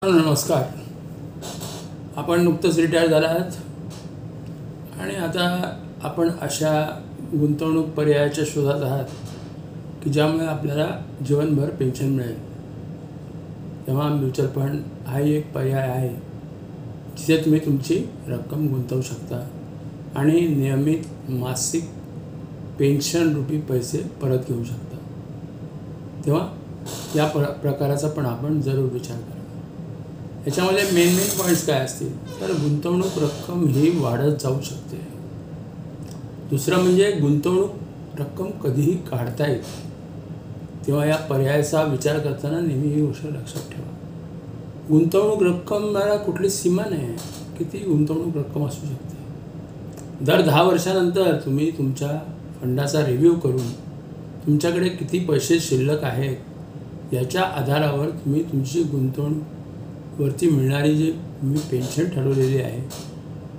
नमस्कार. आपण नुकतंच रिटायर झाला आहात आणि आता आपण अशा गुंतवणूक पर्यायाच्या शोधात आहात की ज्यामुळे आपल्याला जीवनभर पेन्शन मिळेल. तेव्हा म्युच्युअल फंड हा एक पर्याय आहे जिथे तुम्ही तुमची रक्कम गुंतवू शकता आणि नियमित मासिक पेन्शन रूपी पैसे परत घेऊ शकता. तेव्हा या प्रकाराचा पण आपण जरूर विचार करा. याच्यामध्ये मेन पॉईंट्स काय असतील तर गुंतवणूक रक्कम ही वाढत जाऊ शकते. दुसरं म्हणजे गुंतवणूक रक्कम कधीही काढता येते. तेव्हा या पर्यायाचा विचार करताना नेहमी ही गोष्ट लक्षात ठेवा. गुंतवणूक रक्कमला कुठली सीमा नाही आहे. किती गुंतवणूक रक्कम असू शकते. दर 10 वर्षानंतर तुम्ही तुमच्या फंडाचा रिव्ह्यू करून तुमच्याकडे किती पैसे शिल्लक आहेत याच्या आधारावर तुम्ही तुमची गुंतवणूकवरती मिळणारी जी तुम्ही पेन्शन ठरवलेली आहे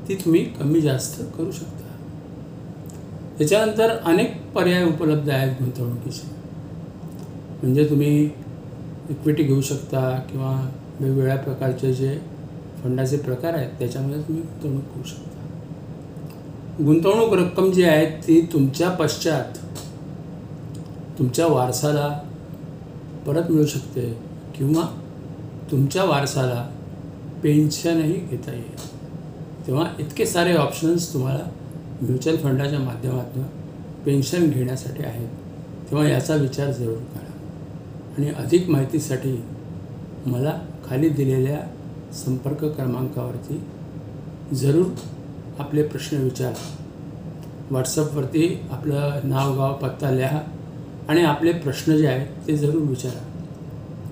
ती तुम्ही कमी जास्त करू शकता. त्याच्यानंतर अनेक पर्याय उपलब्ध आहेत गुंतवणुकीचे. म्हणजे तुम्ही इक्विटी घेऊ शकता किंवा वेगवेगळ्या प्रकारचे जे फंडाचे प्रकार आहेत त्याच्यामध्ये तुम्ही गुंतवणूक करू शकता. गुंतवणूक रक्कम जी आहे ती तुमच्या पश्चात तुमच्या वारसाला परत मिळू शकते किंवा तुमच्या वारसाला पेन्शनही घेता येईल. तेव्हा इतके सारे ऑप्शन्स तुम्हाला म्युच्युअल फंडाच्या माध्यमातून पेन्शन घेण्यासाठी आहेत. तेव्हा याचा विचार जरूर करा. आणि अधिक माहितीसाठी मला खाली दिलेल्या संपर्क क्रमांकावरती जरूर आपले प्रश्न विचारा. व्हॉट्सअपवरती आपलं नाव गाव पत्ता लिहा आणि आपले प्रश्न जे आहेत ते जरूर विचारा.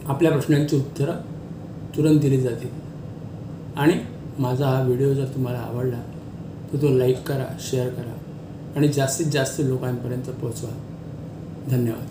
आपल्या प्रश्नांची उत्तरं तुरंत दिली जातील. आणि माझा हा व्हिडिओ जर तुम्हाला आवडला तर तो लाईक करा, शेअर करा आणि जास्तीत जास्त लोकांपर्यंत पोहोचवा. धन्यवाद.